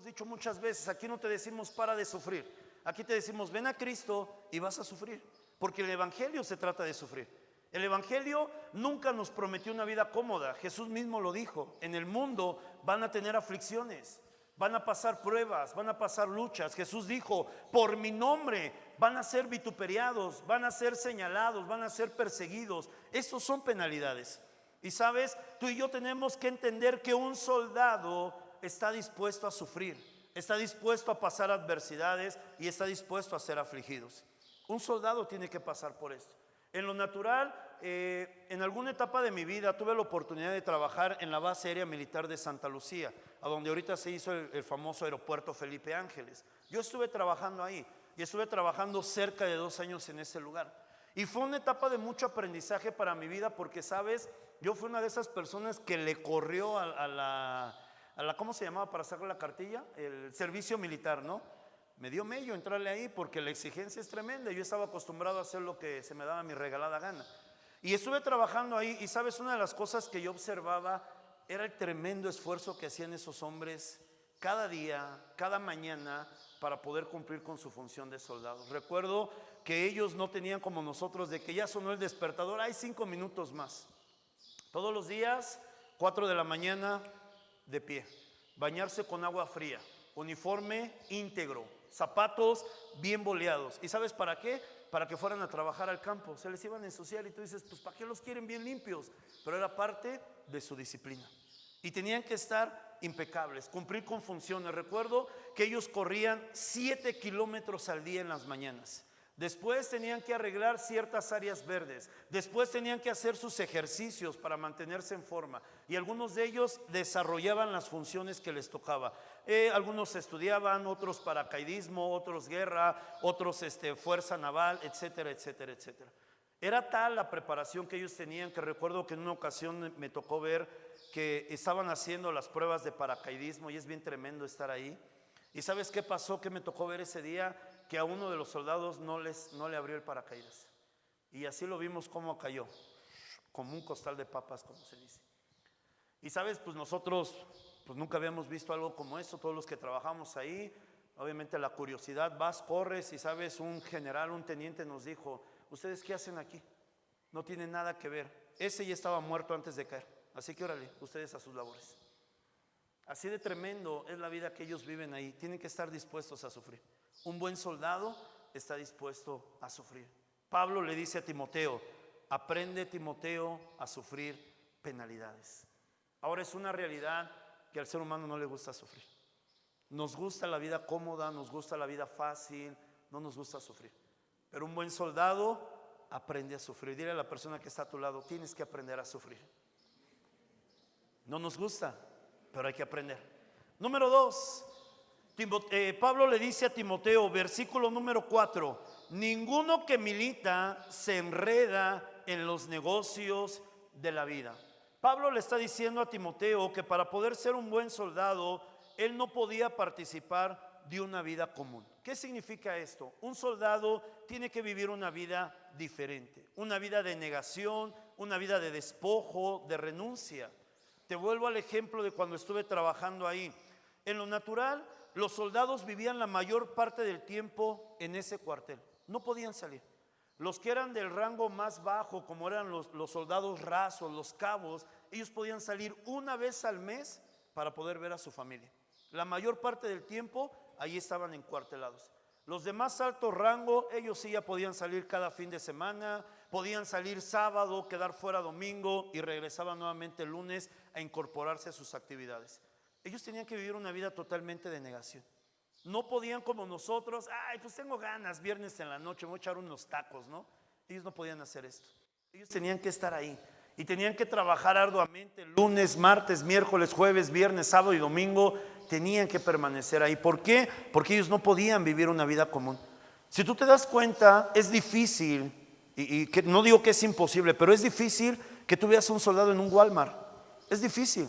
dicho muchas veces, aquí no te decimos para de sufrir. Aquí te decimos, ven a Cristo y vas a sufrir. Porque el evangelio se trata de sufrir. El evangelio nunca nos prometió una vida cómoda. Jesús mismo lo dijo. En el mundo van a tener aflicciones, van a pasar pruebas, van a pasar luchas. Jesús dijo, por mi nombre van a ser vituperiados, van a ser señalados, van a ser perseguidos. Estos son penalidades. Y sabes, tú y yo tenemos que entender que un soldado está dispuesto a sufrir, está dispuesto a pasar adversidades y está dispuesto a ser afligidos. Un soldado tiene que pasar por esto. En lo natural, en alguna etapa de mi vida tuve la oportunidad de trabajar en la base aérea militar de Santa Lucía, a donde ahorita se hizo el famoso aeropuerto Felipe Ángeles. Yo estuve trabajando ahí y estuve trabajando cerca de 2 años en ese lugar. Y fue una etapa de mucho aprendizaje para mi vida porque, sabes, yo fui una de esas personas que le corrió a la ¿cómo se llamaba para sacar la cartilla? El servicio militar, ¿no? Me dio mello entrarle ahí porque la exigencia es tremenda. Yo estaba acostumbrado a hacer lo que se me daba mi regalada gana. Y estuve trabajando ahí y, sabes, una de las cosas que yo observaba era el tremendo esfuerzo que hacían esos hombres cada día, cada mañana, para poder cumplir con su función de soldados. Recuerdo que ellos no tenían como nosotros de que ya sonó el despertador, hay 5 minutos más. Todos los días, 4 de la mañana, de pie, bañarse con agua fría, uniforme íntegro, zapatos bien boleados. ¿Y sabes para qué? Para que fueran a trabajar al campo. Se les iban a ensuciar y tú dices, pues ¿para qué los quieren bien limpios? Pero era parte de su disciplina. Y tenían que estar impecables, cumplir con funciones. Recuerdo que ellos corrían 7 kilómetros al día en las mañanas. Después tenían que arreglar ciertas áreas verdes. Después tenían que hacer sus ejercicios para mantenerse en forma. Y algunos de ellos desarrollaban las funciones que les tocaba. Algunos estudiaban, otros paracaidismo, otros guerra, otros fuerza naval, etcétera, etcétera, etcétera. Era tal la preparación que ellos tenían que recuerdo que en una ocasión me tocó ver que estaban haciendo las pruebas de paracaidismo y es bien tremendo estar ahí. ¿Y sabes qué pasó? Que me tocó ver ese día que a uno de los soldados no le abrió el paracaídas. Y así lo vimos cómo cayó, como un costal de papas, como se dice. Y sabes, pues nosotros pues nunca habíamos visto algo como eso, todos los que trabajamos ahí. Obviamente la curiosidad, vas, corres y sabes, un general, un teniente nos dijo, ¿ustedes qué hacen aquí? No tienen nada que ver. Ese ya estaba muerto antes de caer, así que órale, ustedes a sus labores. Así de tremendo es la vida que ellos viven ahí. Tienen que estar dispuestos a sufrir. Un buen soldado está dispuesto a sufrir. Pablo le dice a Timoteo, aprende, Timoteo, a sufrir penalidades. Ahora es una realidad que al ser humano no le gusta sufrir. Nos gusta la vida cómoda, nos gusta la vida fácil, no nos gusta sufrir. Pero un buen soldado aprende a sufrir. Dile a la persona que está a tu lado, tienes que aprender a sufrir. No nos gusta, pero hay que aprender. Número 2, Pablo le dice a Timoteo, versículo número 4, ninguno que milita se enreda en los negocios de la vida. Pablo le está diciendo a Timoteo que para poder ser un buen soldado, él no podía participar de una vida común. ¿Qué significa esto? Un soldado tiene que vivir una vida diferente, una vida de negación, una vida de despojo, de renuncia. Te vuelvo al ejemplo de cuando estuve trabajando ahí. En lo natural, los soldados vivían la mayor parte del tiempo en ese cuartel. No podían salir. Los que eran del rango más bajo, como eran los soldados rasos, los cabos, ellos podían salir una vez al mes para poder ver a su familia. La mayor parte del tiempo, ahí estaban encuartelados. Los de más alto rango, ellos sí ya podían salir cada fin de semana, podían salir sábado, quedar fuera domingo y regresaban nuevamente el lunes a incorporarse a sus actividades. Ellos tenían que vivir una vida totalmente de negación. No podían como nosotros, ay, pues tengo ganas, viernes en la noche, me voy a echar unos tacos, ¿no? Ellos no podían hacer esto. Ellos tenían que estar ahí y tenían que trabajar arduamente lunes, martes, miércoles, jueves, viernes, sábado y domingo. Tenían que permanecer ahí. ¿Por qué? Porque ellos no podían vivir una vida común. Si tú te das cuenta, es difícil, y que no digo que es imposible, pero es difícil que tú veas a un soldado en un Walmart. Es difícil.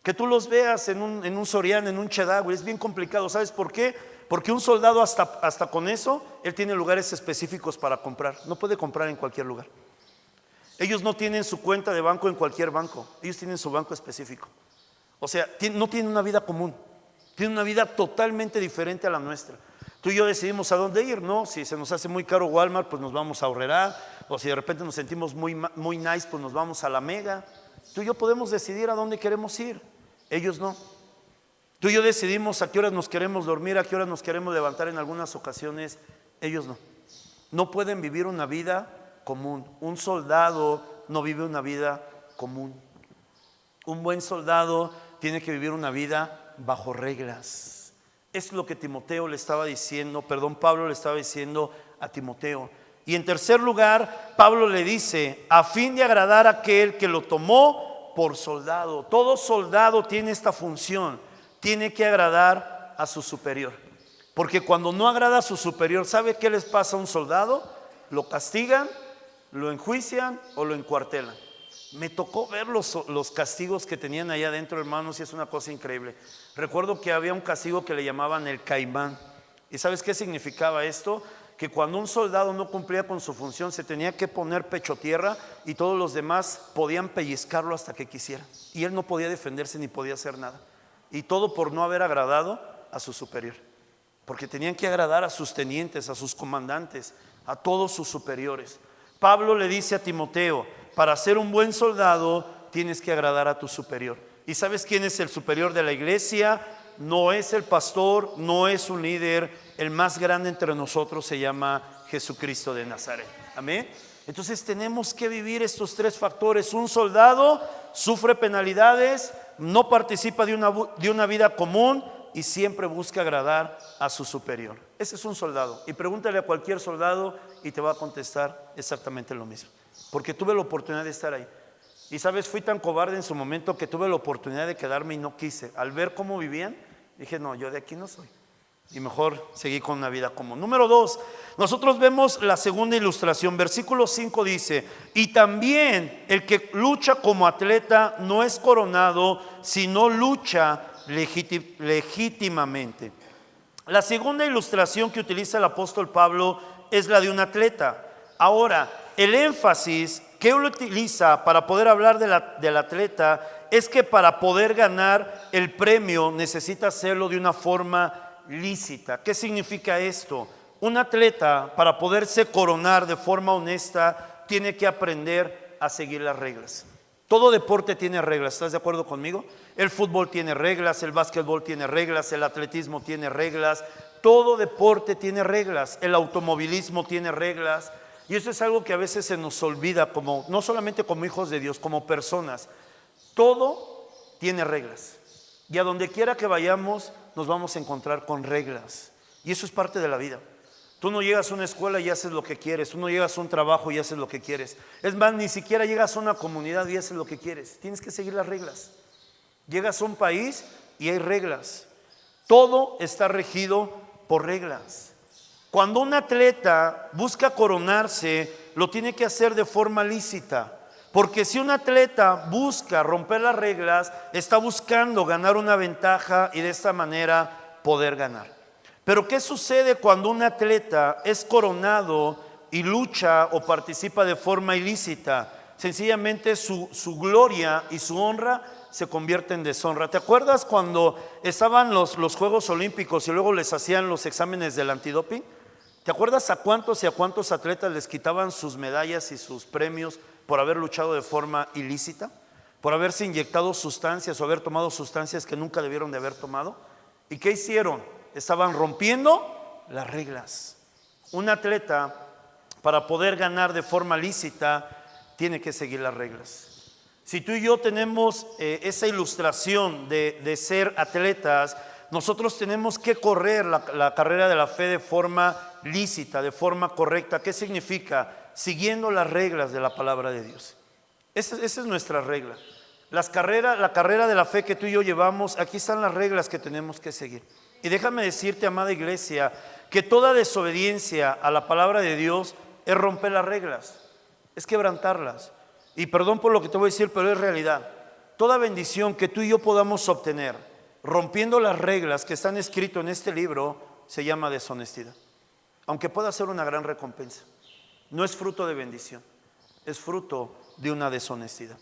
Que tú los veas en un Soriana, en un Chedraui, es bien complicado. ¿Sabes por qué? Porque un soldado hasta con eso, él tiene lugares específicos para comprar. No puede comprar en cualquier lugar. Ellos no tienen su cuenta de banco en cualquier banco. Ellos tienen su banco específico. O sea, no tienen una vida común. Tienen una vida totalmente diferente a la nuestra. Tú y yo decidimos a dónde ir, ¿no? Si se nos hace muy caro Walmart, pues nos vamos a Aurrerá. O si de repente nos sentimos muy nice, pues nos vamos a la Mega. Tú y yo podemos decidir a dónde queremos ir. Ellos no. Tú y yo decidimos a qué horas nos queremos dormir, a qué horas nos queremos levantar en algunas ocasiones. Ellos no. No pueden vivir una vida común. Un soldado no vive una vida común. Un buen soldado tiene que vivir una vida bajo reglas. Es lo que Timoteo le estaba diciendo, Pablo le estaba diciendo a Timoteo. Y en tercer lugar, Pablo le dice, a fin de agradar a aquel que lo tomó por soldado. Todo soldado tiene esta función, tiene que agradar a su superior. Porque cuando no agrada a su superior, ¿sabe qué les pasa a un soldado? Lo castigan, lo enjuician o lo encuartelan. Me tocó ver los castigos que tenían allá adentro, hermanos, y es una cosa increíble. Recuerdo que había un castigo que le llamaban el caimán. ¿Y sabes qué significaba esto? Que cuando un soldado no cumplía con su función, se tenía que poner pecho tierra y todos los demás podían pellizcarlo hasta que quisieran. Y él no podía defenderse ni podía hacer nada. Y todo por no haber agradado a su superior. Porque tenían que agradar a sus tenientes, a sus comandantes, a todos sus superiores. Pablo le dice a Timoteo, para ser un buen soldado tienes que agradar a tu superior. ¿Y sabes quién es el superior de la iglesia? No es el pastor, no es un líder. El más grande entre nosotros se llama Jesucristo de Nazaret. Amén. Entonces tenemos que vivir estos tres factores. Un soldado sufre penalidades, no participa de una vida común y siempre busca agradar a su superior. Ese es un soldado. Y pregúntale a cualquier soldado y te va a contestar exactamente lo mismo. Porque tuve la oportunidad de estar ahí. Y sabes, fui tan cobarde en su momento que tuve la oportunidad de quedarme y no quise. Al ver cómo vivían, dije, no, yo de aquí no soy. Y mejor seguí con una vida común. Número 2, nosotros vemos la segunda ilustración. Versículo 5 dice, y también el que lucha como atleta no es coronado, sino lucha legítimamente. La segunda ilustración que utiliza el apóstol Pablo es la de un atleta. Ahora, el énfasis que él utiliza para poder hablar del atleta es que para poder ganar el premio necesita hacerlo de una forma lícita. ¿Qué significa esto? Un atleta, para poderse coronar de forma honesta, tiene que aprender a seguir las reglas. Todo deporte tiene reglas, ¿estás de acuerdo conmigo? El fútbol tiene reglas, el básquetbol tiene reglas, el atletismo tiene reglas, todo deporte tiene reglas, el automovilismo tiene reglas. Y eso es algo que a veces se nos olvida, como, no solamente como hijos de Dios, como personas. Todo tiene reglas. Y a donde quiera que vayamos, nos vamos a encontrar con reglas. Y eso es parte de la vida. Tú no llegas a una escuela y haces lo que quieres. Tú no llegas a un trabajo y haces lo que quieres. Es más, ni siquiera llegas a una comunidad y haces lo que quieres. Tienes que seguir las reglas. Llegas a un país y hay reglas. Todo está regido por reglas. Cuando un atleta busca coronarse, lo tiene que hacer de forma lícita. Porque si un atleta busca romper las reglas, está buscando ganar una ventaja y de esta manera poder ganar. Pero ¿qué sucede cuando un atleta es coronado y lucha o participa de forma ilícita? Sencillamente su gloria y su honra se convierte en deshonra. ¿Te acuerdas cuando estaban los Juegos Olímpicos y luego les hacían los exámenes del antidoping? ¿Te acuerdas a cuántos y a cuántos atletas les quitaban sus medallas y sus premios por haber luchado de forma ilícita? Por haberse inyectado sustancias o haber tomado sustancias que nunca debieron de haber tomado. ¿Y qué hicieron? Estaban rompiendo las reglas. Un atleta, para poder ganar de forma lícita, tiene que seguir las reglas. Si tú y yo tenemos esa ilustración de ser atletas, nosotros tenemos que correr la carrera de la fe de forma lícita, de forma correcta. ¿Qué significa? Siguiendo las reglas de la palabra de Dios. Esa es nuestra regla. La carrera de la fe que tú y yo llevamos, aquí están las reglas que tenemos que seguir. Y déjame decirte, amada iglesia, que toda desobediencia a la palabra de Dios es romper las reglas, es quebrantarlas. Y perdón por lo que te voy a decir, pero es realidad. Toda bendición que tú y yo podamos obtener rompiendo las reglas que están escritas en este libro se llama deshonestidad. Aunque pueda ser una gran recompensa, no es fruto de bendición, es fruto de una deshonestidad.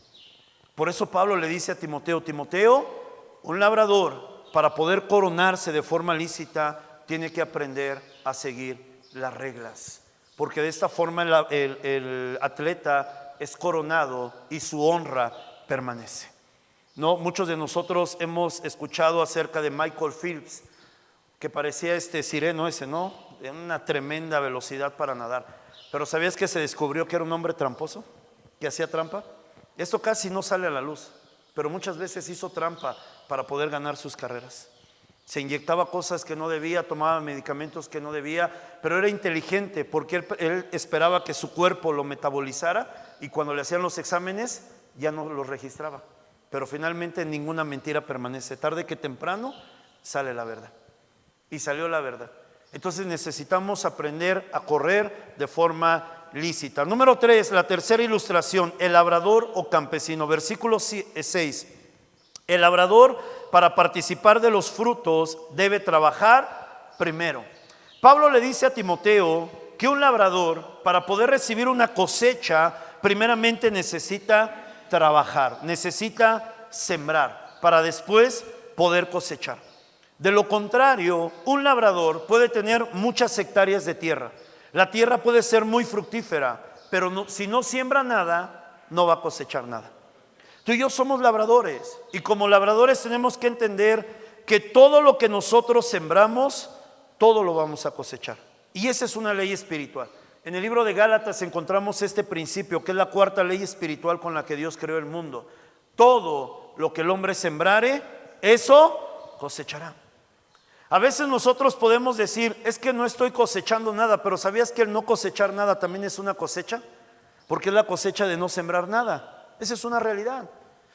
Por eso Pablo le dice a Timoteo, Timoteo, un labrador para poder coronarse de forma lícita, tiene que aprender a seguir las reglas, porque de esta forma el atleta es coronado y su honra permanece. No, muchos de nosotros hemos escuchado acerca de Michael Phelps, que parecía sireno ese, ¿no? En una tremenda velocidad para nadar. Pero ¿sabías que se descubrió que era un hombre tramposo? Que hacía trampa. Esto casi no sale a la luz, pero muchas veces hizo trampa para poder ganar sus carreras. Se inyectaba cosas que no debía, tomaba medicamentos que no debía, pero era inteligente porque él esperaba que su cuerpo lo metabolizara y cuando le hacían los exámenes ya no los registraba. Pero finalmente ninguna mentira permanece. Tarde que temprano sale la verdad. Y salió la verdad. Entonces necesitamos aprender a correr de forma lícita. Número 3, la tercera ilustración, el labrador o campesino. Versículo 6. El labrador, para participar de los frutos, debe trabajar primero. Pablo le dice a Timoteo que un labrador, para poder recibir una cosecha, primeramente necesita trabajar, necesita sembrar, para después poder cosechar. De lo contrario, un labrador puede tener muchas hectáreas de tierra. La tierra puede ser muy fructífera, pero si no siembra nada, no va a cosechar nada. Tú y yo somos labradores, y como labradores tenemos que entender que todo lo que nosotros sembramos, todo lo vamos a cosechar. Y esa es una ley espiritual. En el libro de Gálatas encontramos este principio, que es la cuarta ley espiritual con la que Dios creó el mundo. Todo lo que el hombre sembrare, eso cosechará. A veces nosotros podemos decir, es que no estoy cosechando nada, pero ¿sabías que el no cosechar nada también es una cosecha? Porque es la cosecha de no sembrar nada. Esa es una realidad.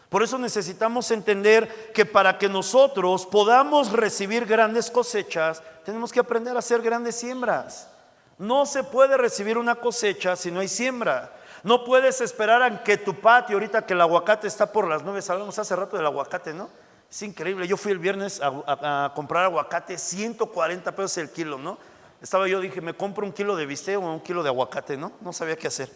Por eso necesitamos entender que para que nosotros podamos recibir grandes cosechas, tenemos que aprender a hacer grandes siembras. No se puede recibir una cosecha si no hay siembra. No puedes esperar a que tu patio, ahorita que el aguacate está por las nubes, hablamos hace rato del aguacate, ¿no? Es increíble, yo fui el viernes a comprar aguacate, 140 pesos el kilo, ¿no? Dije, me compro un kilo de bistec o un kilo de aguacate, ¿no? No sabía qué hacer.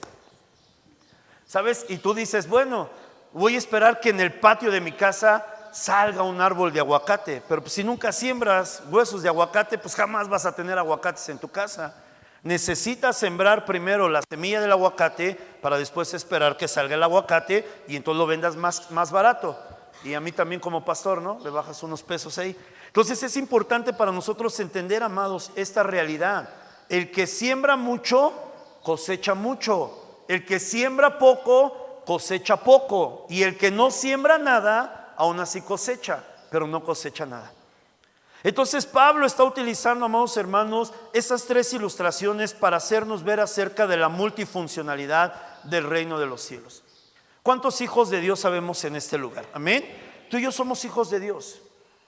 ¿Sabes? Y tú dices, bueno, voy a esperar que en el patio de mi casa salga un árbol de aguacate, pero si nunca siembras huesos de aguacate, pues jamás vas a tener aguacates en tu casa. Necesitas sembrar primero la semilla del aguacate para después esperar que salga el aguacate y entonces lo vendas más barato. Y a mí también como pastor, ¿no? Le bajas unos pesos ahí. Entonces es importante para nosotros entender, amados, esta realidad. El que siembra mucho, cosecha mucho. El que siembra poco, cosecha poco. Y el que no siembra nada, aún así cosecha, pero no cosecha nada. Entonces Pablo está utilizando, amados hermanos, esas tres ilustraciones para hacernos ver acerca de la multifuncionalidad del reino de los cielos. ¿Cuántos hijos de Dios sabemos en este lugar? Amén. Tú y yo somos hijos de Dios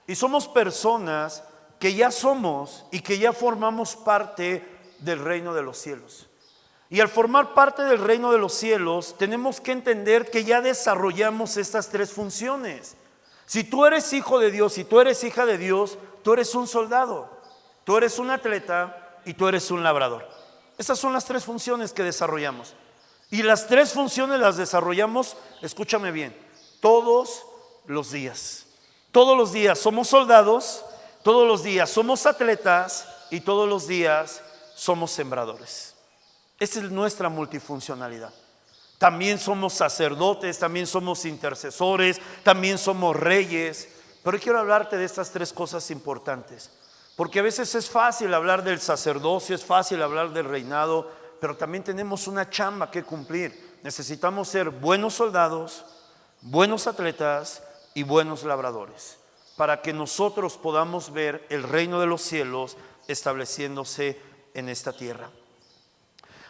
y somos personas que ya somos y que ya formamos parte del reino de los cielos. Y al formar parte del reino de los cielos, tenemos que entender que ya desarrollamos estas tres funciones. Si tú eres hijo de Dios, si tú eres hija de Dios, tú eres un soldado, tú eres un atleta y tú eres un labrador. Esas son las tres funciones que desarrollamos. Y las tres funciones las desarrollamos, escúchame bien, todos los días. Todos los días somos soldados, todos los días somos atletas y todos los días somos sembradores. Esa es nuestra multifuncionalidad. También somos sacerdotes, también somos intercesores, también somos reyes. Pero quiero hablarte de estas tres cosas importantes, porque a veces es fácil hablar del sacerdocio, es fácil hablar del reinado, pero también tenemos una chamba que cumplir. Necesitamos ser buenos soldados, buenos atletas y buenos labradores, para que nosotros podamos ver el reino de los cielos estableciéndose en esta tierra.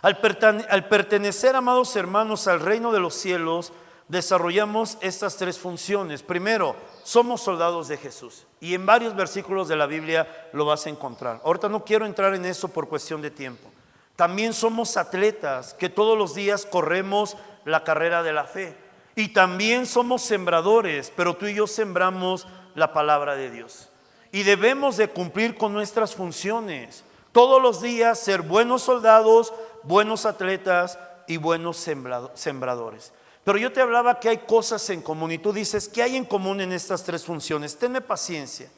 Al pertenecer, amados hermanos, al reino de los cielos, desarrollamos estas tres funciones. Primero, somos soldados de Jesús. Y en varios versículos de la Biblia lo vas a encontrar. Ahorita no quiero entrar en eso por cuestión de tiempo. También somos atletas que todos los días corremos la carrera de la fe. Y también somos sembradores, pero tú y yo sembramos la palabra de Dios. Y debemos de cumplir con nuestras funciones. Todos los días ser buenos soldados, buenos atletas y buenos sembradores. Pero yo te hablaba que hay cosas en común y tú dices, ¿qué hay en común en estas tres funciones? Tenme paciencia.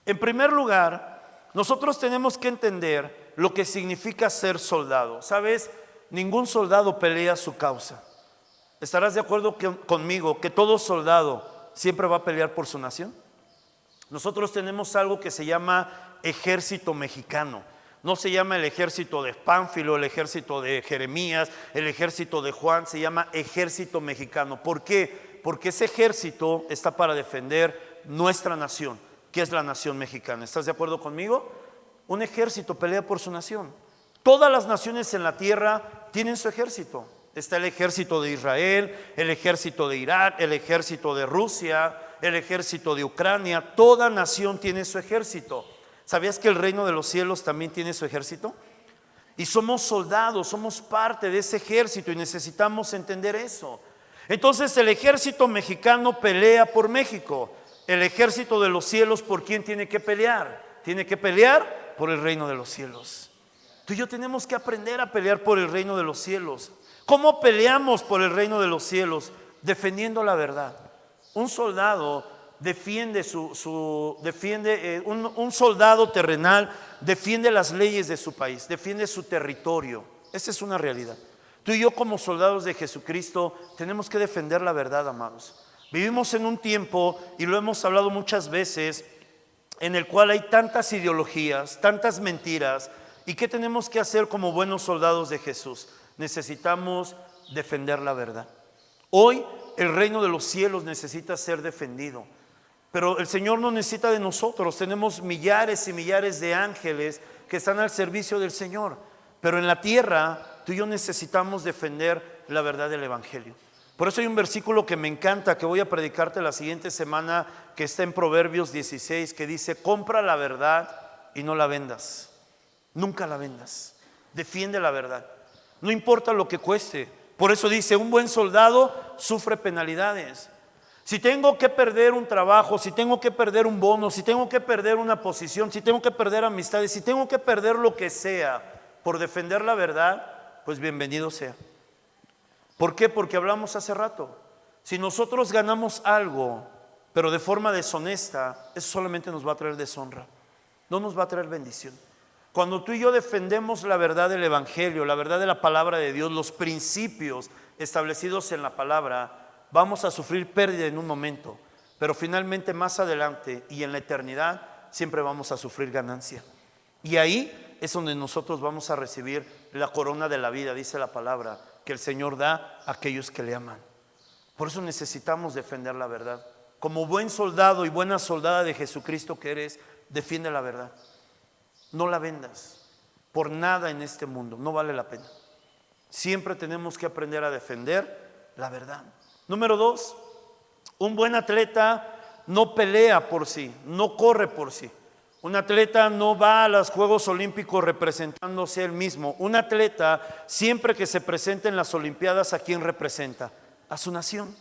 En primer lugar, nosotros tenemos que entender lo que significa ser soldado. ¿Sabes? Ningún soldado pelea su causa. ¿Estarás de acuerdo conmigo que todo soldado siempre va a pelear por su nación? Nosotros tenemos algo que se llama ejército mexicano. No se llama el ejército de Pánfilo, el ejército de Jeremías, el ejército de Juan, se llama ejército mexicano. ¿Por qué? Porque ese ejército está para defender nuestra nación, que es la nación mexicana. ¿Estás de acuerdo conmigo? Un ejército pelea por su nación. Todas las naciones en la tierra tienen su ejército. Está el ejército de Israel, el ejército de Irak, el ejército de Rusia, el ejército de Ucrania. Toda nación tiene su ejército. ¿Sabías que el reino de los cielos también tiene su ejército? Y somos soldados, somos parte de ese ejército y necesitamos entender eso. Entonces el ejército mexicano pelea por México. El ejército de los cielos, ¿por quién tiene que pelear? Tiene que pelear por el reino de los cielos. Tú y yo tenemos que aprender a pelear por el reino de los cielos. ¿Cómo peleamos por el reino de los cielos? Defendiendo la verdad. Un soldado defiende un soldado terrenal defiende las leyes de su país, defiende su territorio. Esa es una realidad. Tú y yo como soldados de Jesucristo tenemos que defender la verdad, amados. Vivimos en un tiempo, y lo hemos hablado muchas veces, en el cual hay tantas ideologías, tantas mentiras. ¿Y qué tenemos que hacer como buenos soldados de Jesús? Necesitamos defender la verdad. Hoy el reino de los cielos necesita ser defendido, pero el Señor no necesita de nosotros. Tenemos millares y millares de ángeles que están al servicio del Señor, pero en la tierra tú y yo necesitamos defender la verdad del Evangelio. Por eso hay un versículo que me encanta, que voy a predicarte la siguiente semana, que está en Proverbios 16, que dice: compra la verdad y no la vendas. Nunca la vendas. Defiende la verdad, no importa lo que cueste. Por eso dice: un buen soldado sufre penalidades. Si tengo que perder un trabajo, si tengo que perder un bono, si tengo que perder una posición, si tengo que perder amistades, si tengo que perder lo que sea por defender la verdad, pues bienvenido sea. ¿Por qué? Porque hablamos hace rato. Si nosotros ganamos algo, pero de forma deshonesta, eso solamente nos va a traer deshonra, no nos va a traer bendición. Cuando tú y yo defendemos la verdad del Evangelio, la verdad de la palabra de Dios, los principios establecidos en la palabra, vamos a sufrir pérdida en un momento, pero finalmente más adelante y en la eternidad siempre vamos a sufrir ganancia. Y ahí es donde nosotros vamos a recibir la corona de la vida, dice la palabra, que el Señor da a aquellos que le aman. Por eso necesitamos defender la verdad. Como buen soldado y buena soldada de Jesucristo que eres, defiende la verdad. No la vendas por nada en este mundo, no vale la pena. Siempre tenemos que aprender a defender la verdad. Número 2, un buen atleta no pelea por sí, no corre por sí. Un atleta no va a los Juegos Olímpicos representándose él mismo. Un atleta, siempre que se presenta en las Olimpiadas, ¿a quién representa? A su nación.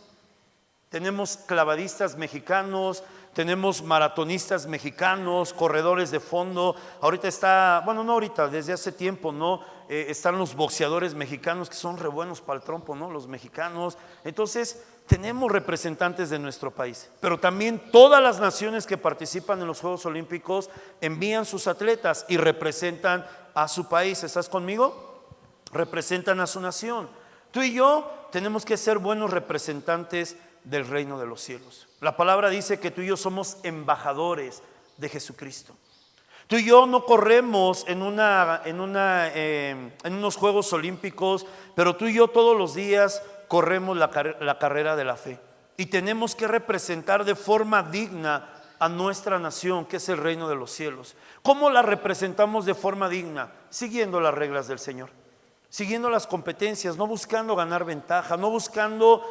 Tenemos clavadistas mexicanos, tenemos maratonistas mexicanos, corredores de fondo. Ahorita está, bueno, no ahorita, desde hace tiempo, ¿no? Están los boxeadores mexicanos que son re buenos para el trompo, ¿no? Los mexicanos. Entonces, tenemos representantes de nuestro país, pero también todas las naciones que participan en los Juegos Olímpicos envían sus atletas y representan a su país. ¿Estás conmigo? Representan a su nación. Tú y yo tenemos que ser buenos representantes del reino de los cielos. La palabra dice que tú y yo somos embajadores de Jesucristo. Tú y yo no corremos en unos Juegos Olímpicos, pero tú y yo todos los días corremos la carrera de la fe. Y tenemos que representar de forma digna a nuestra nación, que es el reino de los cielos. ¿Cómo la representamos de forma digna? Siguiendo las reglas del Señor, siguiendo las competencias, no buscando ganar ventaja, no buscando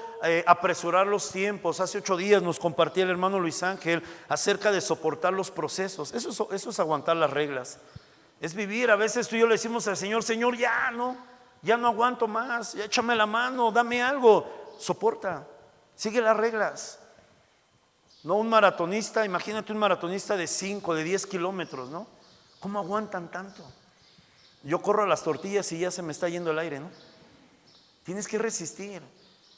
apresurar los tiempos. Hace 8 días nos compartía el hermano Luis Ángel acerca de soportar los procesos. Eso es aguantar las reglas, es vivir. A veces tú y yo le decimos al Señor: Señor, ya no aguanto más, ya échame la mano, dame algo. Soporta, sigue las reglas. No un maratonista, imagínate un maratonista de 5, de 10 kilómetros, ¿no? ¿Cómo aguantan tanto? Yo corro a las tortillas y ya se me está yendo el aire, ¿no? Tienes que resistir.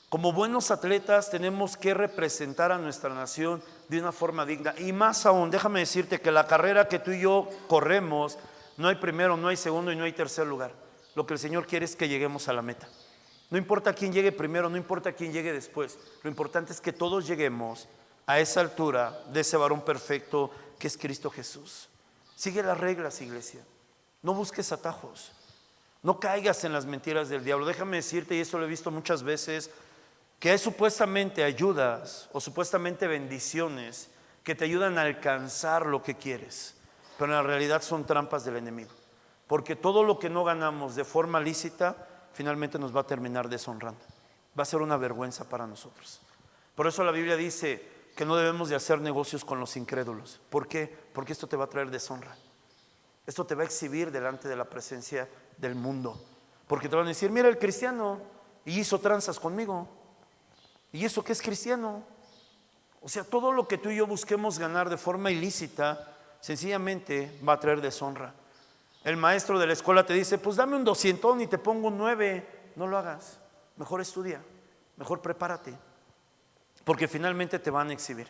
Como buenos atletas tenemos que representar a nuestra nación de una forma digna. Y más aún, déjame decirte que la carrera que tú y yo corremos, no hay primero, no hay segundo y no hay tercer lugar. Lo que el Señor quiere es que lleguemos a la meta. No importa quién llegue primero, no importa quién llegue después. Lo importante es que todos lleguemos a esa altura de ese varón perfecto que es Cristo Jesús. Sigue las reglas, iglesia. No busques atajos. No caigas en las mentiras del diablo. Déjame decirte, y esto lo he visto muchas veces, que hay supuestamente ayudas o supuestamente bendiciones que te ayudan a alcanzar lo que quieres, pero en la realidad son trampas del enemigo, porque todo lo que no ganamos de forma lícita finalmente nos va a terminar deshonrando, va a ser una vergüenza para nosotros. Por eso la Biblia dice que no debemos de hacer negocios con los incrédulos. ¿Por qué? Porque esto te va a traer deshonra, esto te va a exhibir delante de la presencia del mundo, porque te van a decir, mira el cristiano y hizo tranzas conmigo. ¿Y eso qué es cristiano? O sea, todo lo que tú y yo busquemos ganar de forma ilícita, sencillamente va a traer deshonra. El maestro de la escuela te dice, pues dame un 200 y te pongo un 9. No lo hagas, mejor estudia, mejor prepárate, porque finalmente te van a exhibir.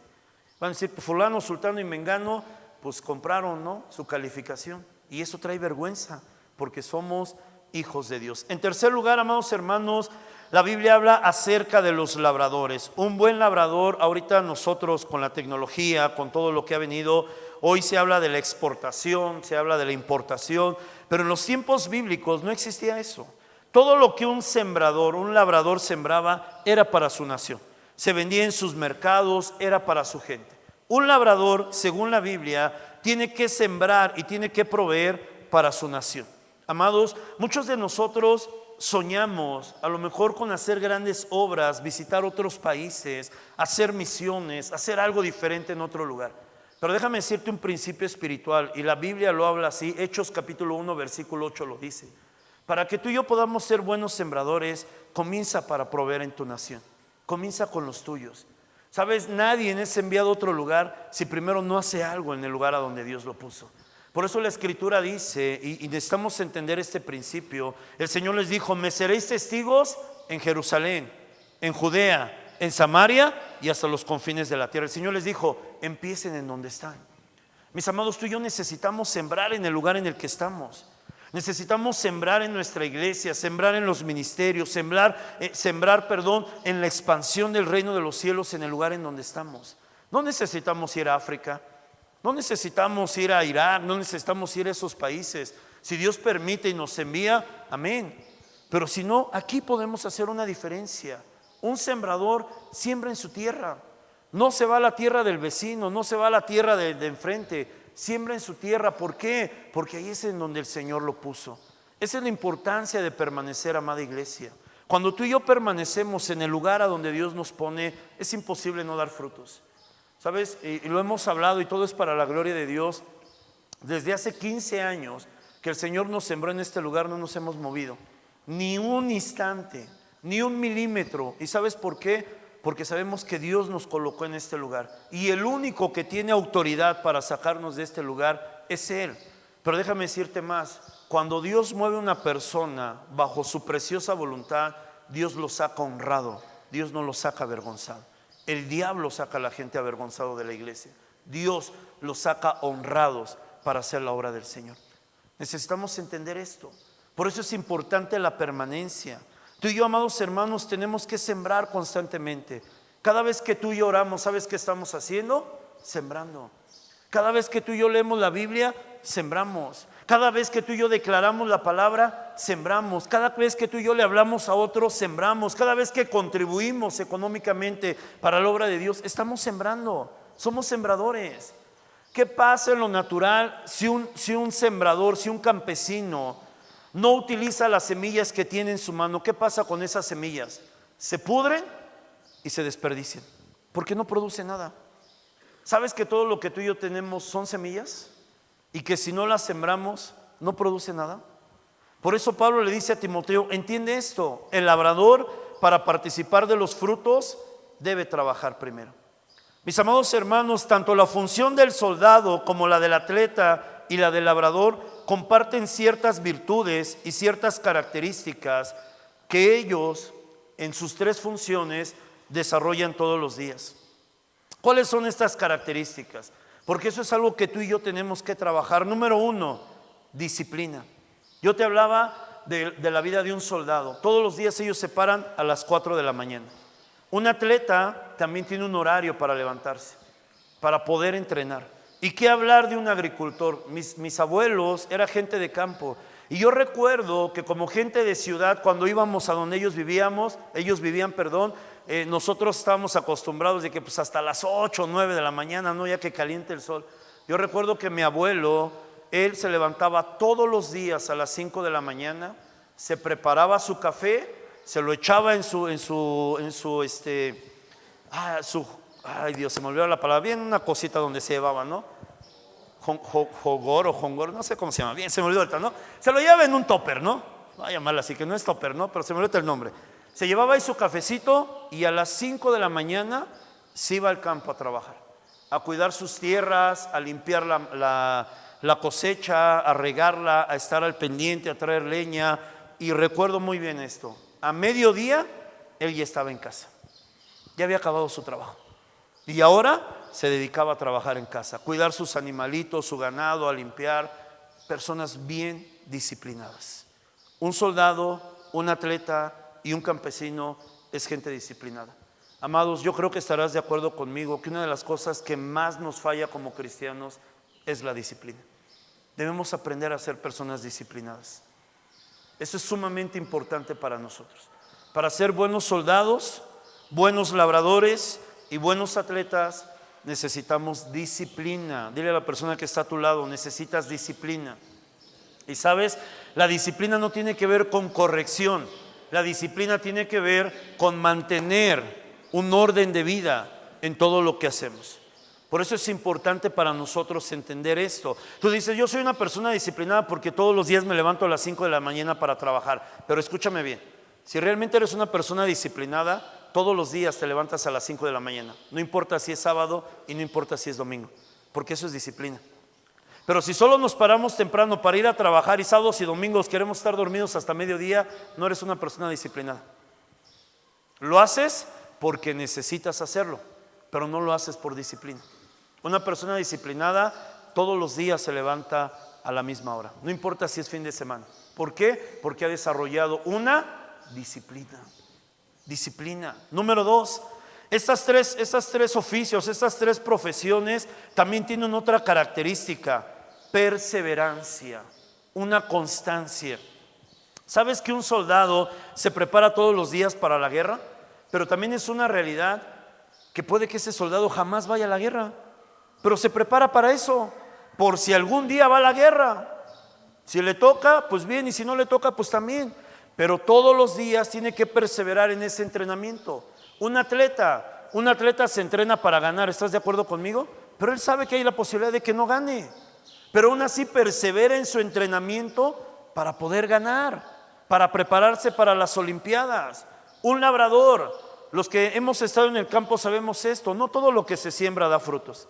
Van a decir, fulano, sultano y mengano, pues compraron, ¿no?, su calificación. Y eso trae vergüenza, porque somos hijos de Dios. En tercer lugar, amados hermanos, la Biblia habla acerca de los labradores. Un buen labrador, ahorita nosotros con la tecnología, con todo lo que ha venido, hoy se habla de la exportación, se habla de la importación, pero en los tiempos bíblicos no existía eso. Todo lo que un sembrador, un labrador sembraba era para su nación. Se vendía en sus mercados, era para su gente. Un labrador, según la Biblia, tiene que sembrar y tiene que proveer para su nación. Amados, muchos de nosotros soñamos a lo mejor con hacer grandes obras, visitar otros países, hacer misiones, hacer algo diferente en otro lugar. Pero déjame decirte un principio espiritual, y la Biblia lo habla así. Hechos capítulo 1 versículo 8 lo dice: para que tú y yo podamos ser buenos sembradores, comienza para proveer en tu nación, comienza con los tuyos. Sabes, nadie es enviado a otro lugar si primero no hace algo en el lugar a donde Dios lo puso. Por eso la Escritura dice, y necesitamos entender este principio, el Señor les dijo, me seréis testigos en Jerusalén, en Judea, en Samaria y hasta los confines de la tierra. El Señor les dijo, empiecen en donde están. Mis amados, tú y yo necesitamos sembrar en el lugar en el que estamos. Necesitamos sembrar en nuestra iglesia, sembrar en los ministerios, sembrar en la expansión del reino de los cielos en el lugar en donde estamos. No necesitamos ir a África, no necesitamos ir a Irak, no necesitamos ir a esos países. Si Dios permite y nos envía, amén. Pero si no, aquí podemos hacer una diferencia. Un sembrador siembra en su tierra. No se va a la tierra del vecino, no se va a la tierra de enfrente. Siembra en su tierra. ¿Por qué? Porque ahí es en donde el Señor lo puso. Esa es la importancia de permanecer, amada iglesia. Cuando tú y yo permanecemos en el lugar a donde Dios nos pone, es imposible no dar frutos. ¿Sabes? Y lo hemos hablado y todo es para la gloria de Dios. Desde hace 15 años que el Señor nos sembró en este lugar, no nos hemos movido ni un instante, ni un milímetro. ¿Y sabes por qué? Porque sabemos que Dios nos colocó en este lugar y el único que tiene autoridad para sacarnos de este lugar es Él. Pero déjame decirte más, cuando Dios mueve a una persona bajo su preciosa voluntad, Dios lo saca honrado, Dios no lo saca avergonzado. El diablo saca a la gente avergonzado de la iglesia. Dios los saca honrados para hacer la obra del Señor. Necesitamos entender esto. Por eso es importante la permanencia. Tú y yo, amados hermanos, tenemos que sembrar constantemente. Cada vez que tú y yo oramos, ¿sabes qué estamos haciendo? Sembrando. Cada vez que tú y yo leemos la Biblia, sembramos. Cada vez que tú y yo declaramos la palabra, sembramos. Cada vez que tú y yo le hablamos a otros, sembramos. Cada vez que contribuimos económicamente para la obra de Dios, estamos sembrando. Somos sembradores. ¿Qué pasa en lo natural si un sembrador, si un campesino no utiliza las semillas que tiene en su mano? ¿Qué pasa con esas semillas? Se pudren y se desperdician porque no produce nada. ¿Sabes que todo lo que tú y yo tenemos son semillas? Y que si no las sembramos no produce nada. Por eso Pablo le dice a Timoteo, entiende esto, el labrador para participar de los frutos debe trabajar primero. Mis amados hermanos, tanto la función del soldado como la del atleta y la del labrador comparten ciertas virtudes y ciertas características que ellos en sus tres funciones desarrollan todos los días. ¿Cuáles son estas características? Porque eso es algo que tú y yo tenemos que trabajar. Número uno, disciplina. Yo te hablaba de la vida de un soldado. Todos los días ellos se paran a las 4 de la mañana. Un atleta también tiene un horario para levantarse, para poder entrenar. ¿Y qué hablar de un agricultor? Mis abuelos eran gente de campo. Y yo recuerdo que como gente de ciudad, cuando íbamos a donde ellos vivían, nosotros estábamos acostumbrados de que pues hasta las 8 o 9 de la mañana, ¿no? Ya que caliente el sol. Yo recuerdo que mi abuelo, él se levantaba todos los días a las 5 de la mañana, se preparaba su café, se lo echaba ay Dios, se me olvidó la palabra, bien una cosita donde se llevaba, ¿no? Jongor, no sé cómo se llama, bien, se me olvidó ahorita, ¿no? Se lo llevaba en un topper, ¿no? Voy a llamarlo así, que no es topper, ¿no? Pero se me olvidó el nombre. Se llevaba ahí su cafecito y a las 5 de la mañana se iba al campo a trabajar, a cuidar sus tierras, a limpiar la cosecha, a regarla, a estar al pendiente, a traer leña. Y recuerdo muy bien esto, a mediodía él ya estaba en casa, ya había acabado su trabajo. Y ahora se dedicaba a trabajar en casa, cuidar sus animalitos, su ganado, a limpiar. Personas bien disciplinadas. Un soldado, un atleta y un campesino es gente disciplinada. Amados, yo creo que estarás de acuerdo conmigo que una de las cosas que más nos falla como cristianos es la disciplina. Debemos aprender a ser personas disciplinadas. Eso es sumamente importante para nosotros. Para ser buenos soldados, buenos labradores y buenos atletas, necesitamos disciplina. Dile a la persona que está a tu lado, necesitas disciplina. Y sabes, la disciplina no tiene que ver con corrección. La disciplina tiene que ver con mantener un orden de vida en todo lo que hacemos. Por eso es importante para nosotros entender esto. Tú dices, yo soy una persona disciplinada porque todos los días me levanto a las 5 de la mañana para trabajar. Pero escúchame bien, si realmente eres una persona disciplinada, todos los días te levantas a las 5 de la mañana. No importa si es sábado y no importa si es domingo, porque eso es disciplina. Pero si solo nos paramos temprano para ir a trabajar y sábados y domingos queremos estar dormidos hasta mediodía, no eres una persona disciplinada. Lo haces porque necesitas hacerlo, pero no lo haces por disciplina. Una persona disciplinada todos los días se levanta a la misma hora, no importa si es fin de semana. ¿Por qué? Porque ha desarrollado una disciplina. Disciplina. Número 2, estas tres oficios, estas tres profesiones también tienen otra característica: perseverancia, una constancia. ¿Sabes que un soldado se prepara todos los días para la guerra? Pero también es una realidad que puede que ese soldado jamás vaya a la guerra, pero se prepara para eso, por si algún día va a la guerra. Si le toca, pues bien, y si no le toca, pues también. Pero todos los días tiene que perseverar en ese entrenamiento. Un atleta se entrena para ganar, ¿estás de acuerdo conmigo? Pero él sabe que hay la posibilidad de que no gane, pero aún así persevera en su entrenamiento para poder ganar, para prepararse para las Olimpiadas. Un labrador, los que hemos estado en el campo sabemos esto, no todo lo que se siembra da frutos.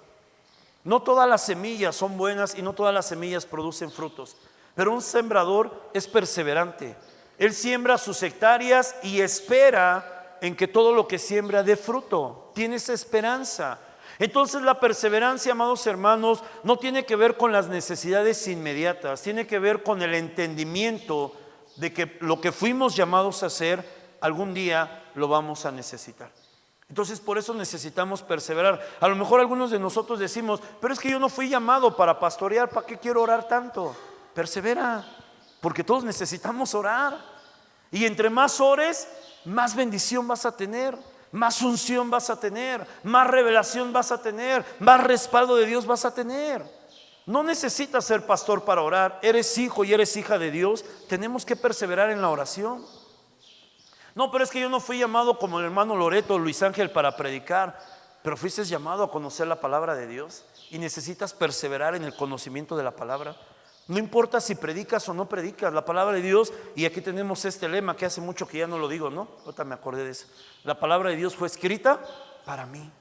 No todas las semillas son buenas y no todas las semillas producen frutos, pero un sembrador es perseverante. Él siembra sus hectáreas y espera en que todo lo que siembra dé fruto. Tiene esa esperanza. Entonces la perseverancia, amados hermanos, no tiene que ver con las necesidades inmediatas, tiene que ver con el entendimiento de que lo que fuimos llamados a hacer, algún día lo vamos a necesitar. Entonces por eso necesitamos perseverar. A lo mejor algunos de nosotros decimos, pero es que yo no fui llamado para pastorear, ¿para qué quiero orar tanto? Persevera, porque todos necesitamos orar. Y entre más ores, más bendición vas a tener, más unción vas a tener, más revelación vas a tener, más respaldo de Dios vas a tener. No necesitas ser pastor para orar. Eres hijo y eres hija de Dios. Tenemos que perseverar en la oración. No, pero es que yo no fui llamado como el hermano Loreto o Luis Ángel para predicar, pero fuiste llamado a conocer la palabra de Dios y necesitas perseverar en el conocimiento de la palabra. No importa si predicas o no predicas, la palabra de Dios, y aquí tenemos este lema que hace mucho que ya no lo digo, ¿no? Ahorita me acordé de eso. La palabra de Dios fue escrita para mí.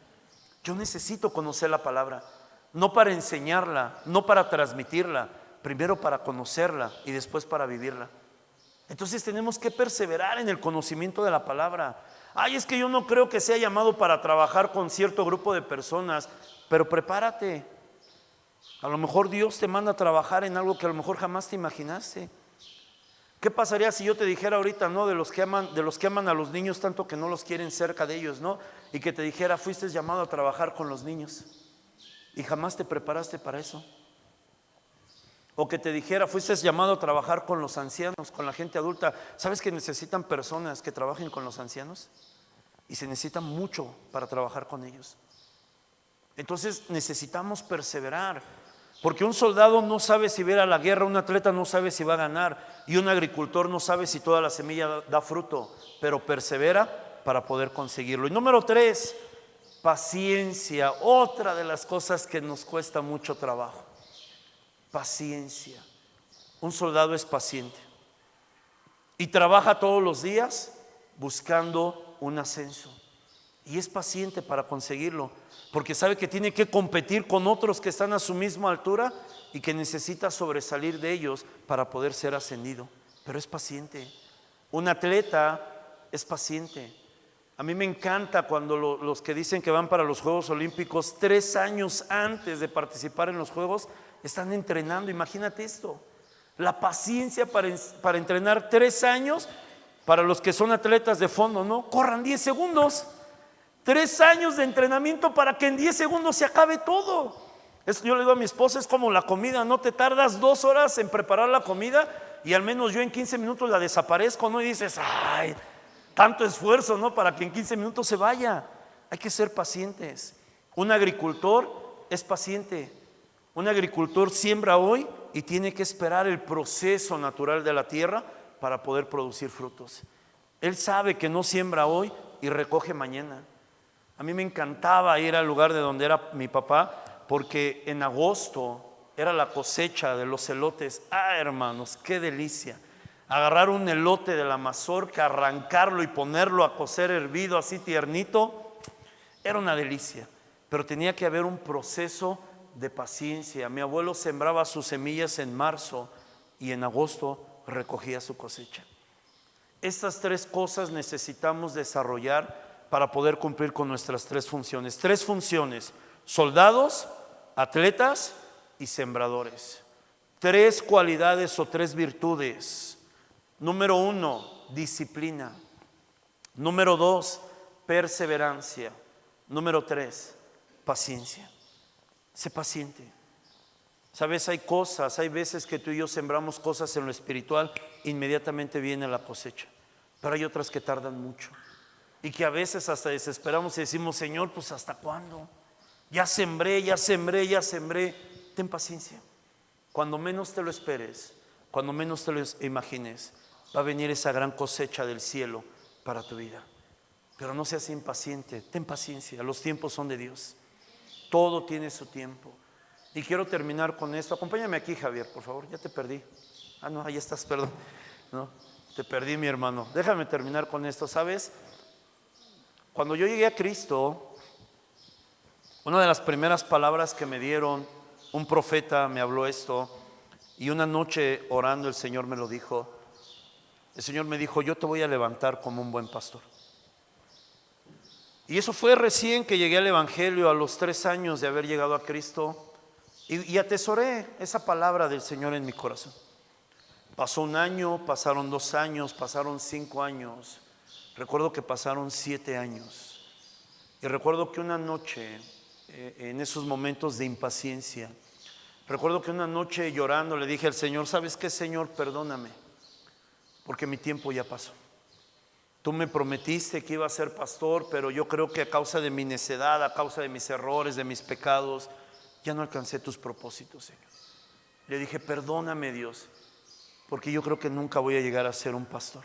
Yo necesito conocer la palabra, no para enseñarla, no para transmitirla, primero para conocerla y después para vivirla. Entonces tenemos que perseverar en el conocimiento de la palabra. Ay, es que yo no creo que sea llamado para trabajar con cierto grupo de personas, pero prepárate. A lo mejor Dios te manda a trabajar en algo que a lo mejor jamás te imaginaste. ¿Qué pasaría si yo te dijera ahorita, no, de los que aman a los niños tanto que no los quieren cerca de ellos, no? Y que te dijera, fuiste llamado a trabajar con los niños y jamás te preparaste para eso. O que te dijera, fuiste llamado a trabajar con los ancianos, con la gente adulta. ¿Sabes que necesitan personas que trabajen con los ancianos? Y se necesita mucho para trabajar con ellos. Entonces necesitamos perseverar, porque un soldado no sabe si va a ir a la guerra, un atleta no sabe si va a ganar, y un agricultor no sabe si toda la semilla da fruto, pero persevera para poder conseguirlo. Y número 3, paciencia, otra de las cosas que nos cuesta mucho trabajo. Paciencia. Un soldado es paciente y trabaja todos los días buscando un ascenso, y es paciente para conseguirlo, porque sabe que tiene que competir con otros que están a su misma altura y que necesita sobresalir de ellos para poder ser ascendido, pero es paciente. Un atleta es paciente. A mí me encanta cuando los que dicen que van para los Juegos Olímpicos 3 años antes de participar en los Juegos están entrenando. Imagínate esto, la paciencia para entrenar 3 años. Para los que son atletas de fondo, no, corran 10 segundos. 3 años de entrenamiento para que en 10 segundos se acabe todo. Yo le digo a mi esposa, es como la comida, no te tardas 2 horas en preparar la comida y al menos yo en 15 minutos la desaparezco, ¿no? Y dices, ay, tanto esfuerzo, ¿no? Para que en 15 minutos se vaya. Hay que ser pacientes. Un agricultor es paciente. Un agricultor siembra hoy y tiene que esperar el proceso natural de la tierra para poder producir frutos. Él sabe que no siembra hoy y recoge mañana. A mí me encantaba ir al lugar de donde era mi papá, porque en agosto era la cosecha de los elotes. Ah, hermanos, qué delicia. Agarrar un elote de la mazorca, arrancarlo y ponerlo a cocer hervido así tiernito, era una delicia. Pero tenía que haber un proceso de paciencia. Mi abuelo sembraba sus semillas en marzo y en agosto recogía su cosecha. Estas 3 cosas necesitamos desarrollar para poder cumplir con nuestras 3 funciones. 3 funciones: soldados, atletas y sembradores. 3 cualidades o 3 virtudes. Número 1, disciplina. Número 2, perseverancia. Número 3, paciencia. Sé paciente. Sabes, hay veces que tú y yo sembramos cosas en lo espiritual, inmediatamente viene la cosecha, pero hay otras que tardan mucho y que a veces hasta desesperamos y decimos, Señor, pues ¿hasta cuándo? Ya sembré. Ten paciencia. Cuando menos te lo esperes, cuando menos te lo imagines, va a venir esa gran cosecha del cielo para tu vida. Pero no seas impaciente, ten paciencia. Los tiempos son de Dios, todo tiene su tiempo. Y quiero terminar con esto. Acompáñame aquí, Javier, por favor. Ya te perdí. Ah, no, ahí estás, perdón. No, te perdí, mi hermano. Déjame terminar con esto. ¿Sabes? Cuando yo llegué a Cristo, una de las primeras palabras que me dieron, un profeta me habló esto, y una noche orando el Señor me lo dijo. El Señor me dijo, yo te voy a levantar como un buen pastor. Y eso fue recién que llegué al Evangelio, a los 3 años de haber llegado a Cristo. Y atesoré esa palabra del Señor en mi corazón. Pasó 1 año, pasaron 2 años, pasaron 5 años. Recuerdo que pasaron 7 años. Y recuerdo que una noche, en esos momentos de impaciencia, recuerdo que una noche llorando le dije al Señor, ¿sabes qué, Señor? Perdóname, porque mi tiempo ya pasó. Tú me prometiste que iba a ser pastor, pero yo creo que a causa de mi necedad, a causa de mis errores, de mis pecados, ya no alcancé tus propósitos, Señor. Le dije, perdóname, Dios, porque yo creo que nunca voy a llegar a ser un pastor.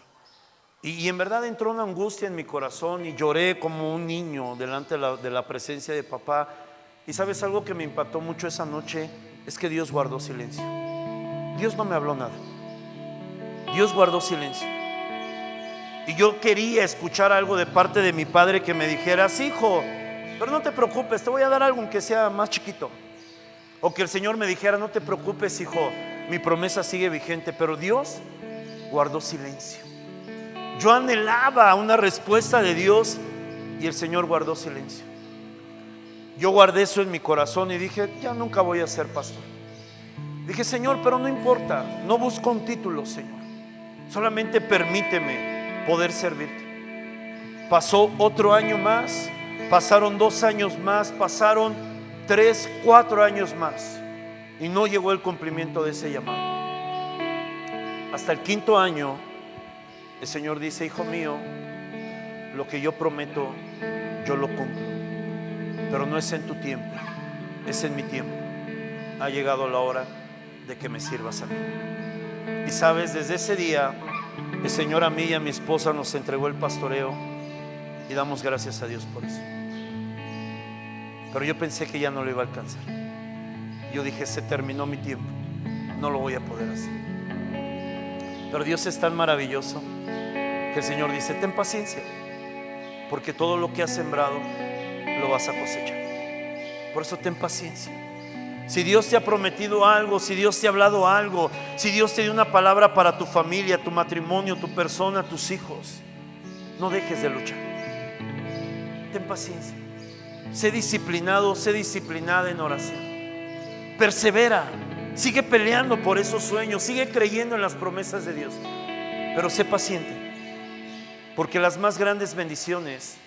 Y en verdad entró una angustia en mi corazón y lloré como un niño delante de la presencia de papá. Y sabes, algo que me impactó mucho esa noche es que Dios guardó silencio. Dios no me habló nada. Dios guardó silencio. Y yo quería escuchar algo de parte de mi padre que me dijera, sí, hijo, pero no te preocupes, te voy a dar algo que sea más chiquito. O que el Señor me dijera, no te preocupes, hijo, mi promesa sigue vigente. Pero Dios guardó silencio. Yo anhelaba una respuesta de Dios y el Señor guardó silencio. Yo guardé eso en mi corazón y dije, ya nunca voy a ser pastor. Dije, Señor, pero no importa, no busco un título, Señor. Solamente permíteme poder servirte. Pasó otro año más, pasaron 2 años más, pasaron 3, 4 años más y no llegó el cumplimiento de ese llamado. Hasta el 5.º año, el Señor dice, hijo mío, lo que yo prometo, yo lo cumplo, pero no es en tu tiempo, es en mi tiempo. Ha llegado la hora de que me sirvas a mí. Y sabes, desde ese día, el Señor a mí y a mi esposa nos entregó el pastoreo y damos gracias a Dios por eso. Pero yo pensé que ya no lo iba a alcanzar. Yo dije, se terminó mi tiempo, no lo voy a poder hacer. Pero Dios es tan maravilloso que el Señor dice, ten paciencia, porque todo lo que has sembrado lo vas a cosechar. Por eso ten paciencia. Si Dios te ha prometido algo, si Dios te ha hablado algo, si Dios te dio una palabra para tu familia, tu matrimonio, tu persona, tus hijos, no dejes de luchar. Ten paciencia. Sé disciplinado, sé disciplinada en oración. Persevera. Sigue peleando por esos sueños, sigue creyendo en las promesas de Dios, pero sé paciente, porque las más grandes bendiciones,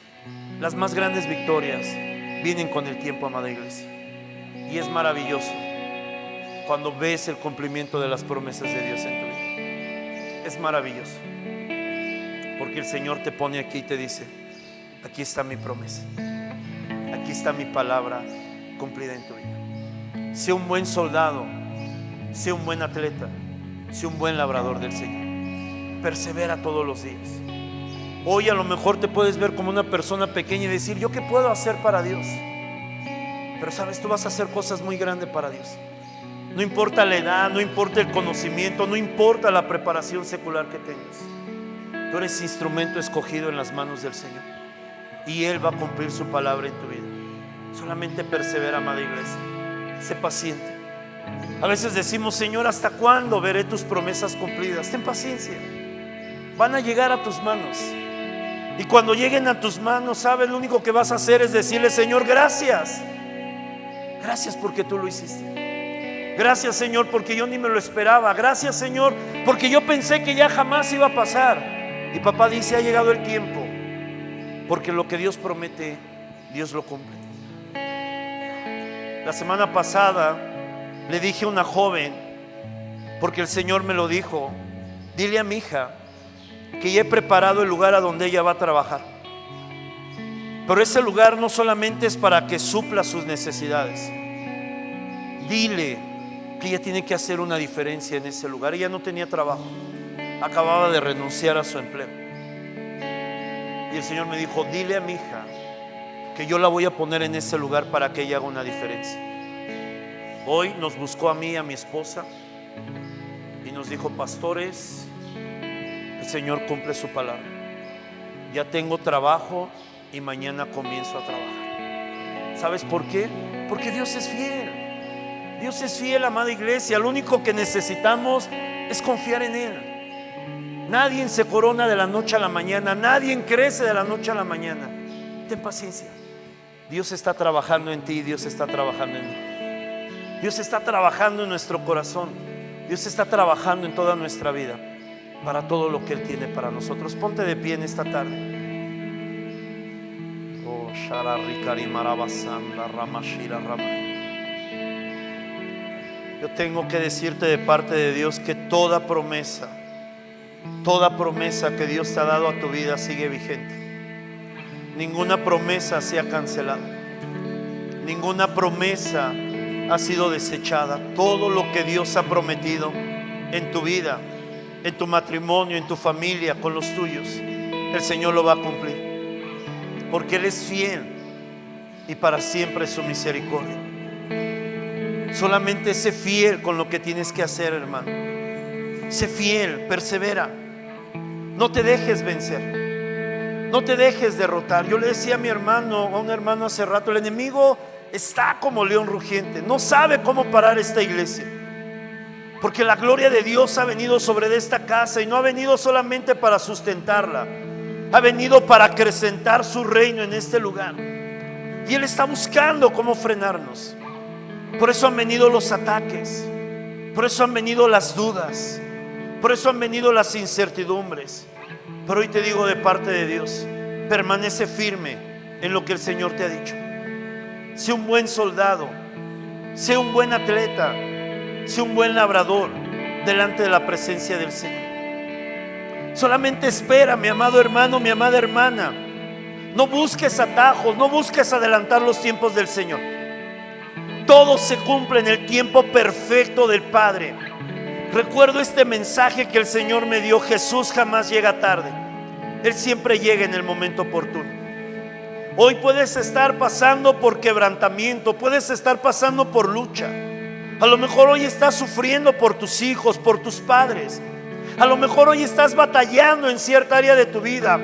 las más grandes victorias vienen con el tiempo, amada iglesia. Y es maravilloso cuando ves el cumplimiento de las promesas de Dios en tu vida. Es maravilloso, porque el Señor te pone aquí y te dice, aquí está mi promesa, aquí está mi palabra cumplida en tu vida. Sé un buen soldado, sé un buen atleta, sé un buen labrador del Señor. Persevera todos los días. Hoy a lo mejor te puedes ver como una persona pequeña y decir, ¿yo qué puedo hacer para Dios? Pero sabes, tú vas a hacer cosas muy grandes para Dios. No importa la edad, no importa el conocimiento, no importa la preparación secular que tengas. Tú eres instrumento escogido en las manos del Señor y Él va a cumplir su palabra en tu vida. Solamente persevera, amada iglesia. Sé paciente. A veces decimos, Señor, ¿hasta cuándo veré tus promesas cumplidas? Ten paciencia. Van a llegar a tus manos. Y cuando lleguen a tus manos, ¿sabes? Lo único que vas a hacer es decirle, Señor, gracias. Gracias porque tú lo hiciste. Gracias, Señor, porque yo ni me lo esperaba. Gracias, Señor, porque yo pensé que ya jamás iba a pasar. Y papá dice, ha llegado el tiempo, porque lo que Dios promete, Dios lo cumple. La semana pasada le dije a una joven, porque el Señor me lo dijo, dile a mi hija que ya he preparado el lugar a donde ella va a trabajar. Pero ese lugar no solamente es para que supla sus necesidades. Dile que ella tiene que hacer una diferencia en ese lugar. Ella no tenía trabajo, acababa de renunciar a su empleo. Y el Señor me dijo, dile a mi hija que yo la voy a poner en ese lugar para que ella haga una diferencia. Hoy nos buscó a mí y a mi esposa y nos dijo, pastores, el Señor cumple su palabra. Ya tengo trabajo y mañana comienzo a trabajar. ¿Sabes por qué? Porque Dios es fiel. Dios es fiel, amada iglesia. Lo único que necesitamos es confiar en Él. Nadie se corona de la noche a la mañana. Nadie crece de la noche a la mañana. Ten paciencia. Dios está trabajando en ti. Dios está trabajando en mí. Dios está trabajando en nuestro corazón. Dios está trabajando en toda nuestra vida para todo lo que Él tiene para nosotros. Ponte de pie en esta tarde. Oh, yo tengo que decirte de parte de Dios que toda promesa que Dios te ha dado a tu vida sigue vigente. Ninguna promesa se ha cancelado. Ninguna promesa ha sido desechada. Todo lo que Dios ha prometido en tu vida, en tu matrimonio, en tu familia, con los tuyos, el Señor lo va a cumplir, porque Él es fiel y para siempre es su misericordia. Solamente sé fiel con lo que tienes que hacer, hermano. Sé fiel, persevera. No te dejes vencer, no te dejes derrotar. Yo le decía a mi hermano, a un hermano hace rato, el enemigo está como león rugiente, no sabe cómo parar esta iglesia, Porque la gloria de Dios ha venido sobre esta casa y no ha venido solamente para sustentarla, ha venido para acrecentar su reino en este lugar. Y Él está buscando cómo frenarnos. Por eso han venido los ataques, por eso han venido las dudas, por eso han venido las incertidumbres. Pero hoy te digo de parte de Dios, permanece firme en lo que el Señor te ha dicho. Sé un buen soldado, sé un buen atleta, sé un buen labrador delante de la presencia del Señor. Solamente espera, mi amado hermano, mi amada hermana. No busques atajos, no busques adelantar los tiempos del Señor. Todo se cumple en el tiempo perfecto del Padre. Recuerdo este mensaje que el Señor me dio: Jesús jamás llega tarde, Él siempre llega en el momento oportuno. Hoy puedes estar pasando por quebrantamiento, puedes estar pasando por lucha. A lo mejor hoy estás sufriendo por tus hijos, por tus padres. A lo mejor hoy estás batallando en cierta área de tu vida.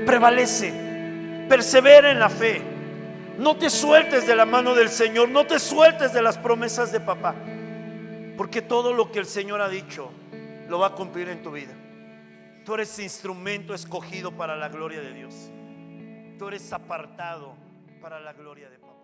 Prevalece, persevera en la fe. No te sueltes de la mano del Señor, no te sueltes de las promesas de papá, porque todo lo que el Señor ha dicho lo va a cumplir en tu vida. Tú eres instrumento escogido para la gloria de Dios. Tú eres apartado para la gloria de papá.